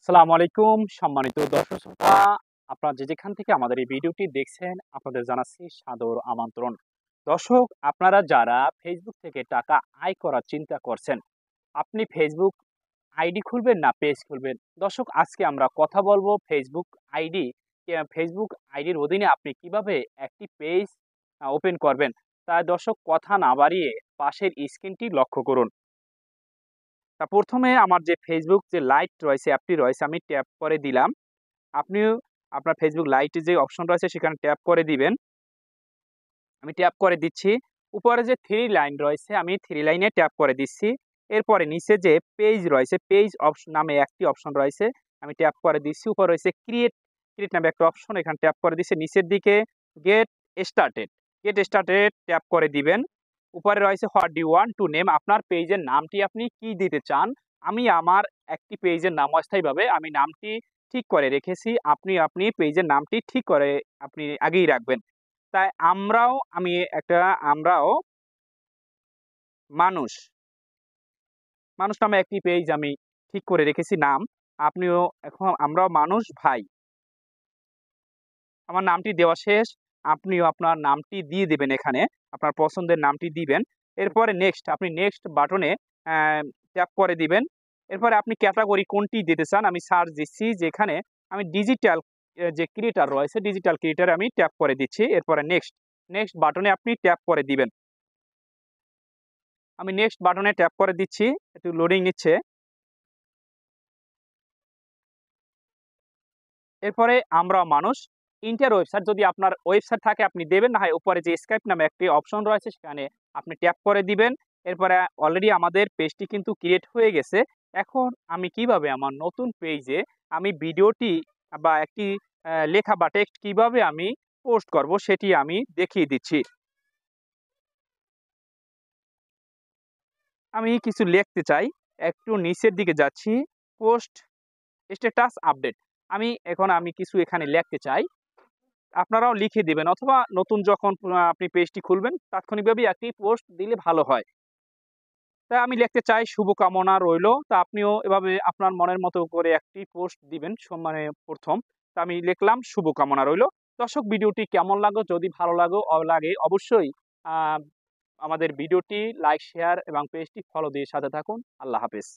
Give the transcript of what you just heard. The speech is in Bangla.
আসসালামু আলাইকুম সম্মানিত দর্শক শ্রোতা, আপনারা যেখান থেকে আমাদের এই ভিডিওটি দেখছেন আপনাদের জানাচ্ছি সাদর আমন্ত্রণ। দর্শক, আপনারা যারা ফেসবুক থেকে টাকা আয় করার চিন্তা করছেন, আপনি ফেসবুক আইডি খুলবেন না পেজ খুলবেন? দর্শক, আজকে আমরা কথা বলবো ফেসবুক আইডির অধীনে আপনি কিভাবে একটি পেজ ওপেন করবেন। তাই দর্শক, কথা না বাড়িয়ে পাশের স্ক্রিনটি লক্ষ্য করুন। তা প্রথমে আমার যে ফেসবুক যে লাইট রয়েছে, অ্যাপটি রয়েছে, আমি ট্যাপ করে দিলাম। আপনিও আপনার ফেসবুক লাইটে যে অপশন রয়েছে সেখানে ট্যাপ করে দিবেন। আমি ট্যাপ করে দিচ্ছি। উপরে যে 3 লাইন রয়েছে আমি 3 লাইনে ট্যাপ করে দিচ্ছি। এরপরে নিচে যে পেজ রয়েছে, পেজ নামে একটি অপশন রয়েছে, আমি ট্যাপ করে দিচ্ছি। উপরে রয়েছে ক্রিয়েট নামে একটা অপশন, এখানে ট্যাপ করে দিচ্ছি। নিচের দিকে গেট স্টার্টেড ট্যাপ করে দিবেন। উপরে রয়েছে what do you want to name, আপনার পেজের নামটি আপনি কি দিতে চান। আমি আমার একটি পেজের নাম অস্থায়ীভাবে আমি নামটি ঠিক করে রেখেছি। আপনি পেজের নামটি ঠিক করে আপনি আগেই রাখবেন। তাই আমরাও মানুষ নামে একটি পেজ আমি ঠিক করে রেখেছি নাম। আপনিও এখন আমরাও মানুষ ভাই। আমার নামটি দেওয়া শেষ। আপনিও আপনার নামটি দিয়ে দিবেন, এখানে আপনার পছন্দের নামটি দিবেন। এরপরে আপনি নেক্সট বাটনে ট্যাপ করে দিবেন। এরপরে আপনি ক্যাটাগরি কোনটি দিতে চান আমি সার্চ দিচ্ছি, যেখানে আমি ডিজিটাল যে ক্রিয়েটার রয়েছে ডিজিটাল ক্রিয়েটারে আমি ট্যাপ করে দিচ্ছি। এরপরে নেক্সট বাটনে আপনি ট্যাপ করে দিবেন। আমি নেক্সট বাটনে ট্যাপ করে দিচ্ছি, একটু লোডিং নিচ্ছে। এরপরে আমরা মানুষ ইন্টার ওয়েবসাইট, যদি আপনার ওয়েবসাইট থাকে আপনি দেবেন, না হয় উপরে যে স্কাইপ নামে একটি অপশন রয়েছে সেখানে আপনি ট্যাপ করে দিবেন। এরপরে অলরেডি আমাদের পেজটি কিন্তু ক্রিয়েট হয়ে গেছে। এখন আমি কিভাবে আমার নতুন পেজে আমি ভিডিওটি বা একটি লেখা বা টেক্সট কিভাবে আমি পোস্ট করব সেটি আমি দেখিয়ে দিচ্ছি। আমি কিছু লিখতে চাই, একটু নিচের দিকে যাচ্ছি, পোস্ট স্ট্যাটাস আপডেট। আমি কিছু এখানে লিখতে চাই, আপনারাও লিখে দিবেন, অথবা নতুন যখন আপনি পেজটি খুলবেন তাৎক্ষণিকভাবেই একটি পোস্ট দিলে ভালো হয়। তাই আমি লিখতে চাই শুভকামনা রইলো। তা আপনিও এভাবে আপনার মনের মতো করে একটি পোস্ট দিবেন মানে প্রথম। তা আমি লিখলাম শুভকামনা রইলো। দর্শক, ভিডিওটি কেমন লাগলো? যদি ভালো লাগে অবশ্যই আ আমাদের ভিডিওটি লাইক, শেয়ার এবং পেজটি ফলো দিয়ে সাথে থাকুন। আল্লাহ হাফেজ।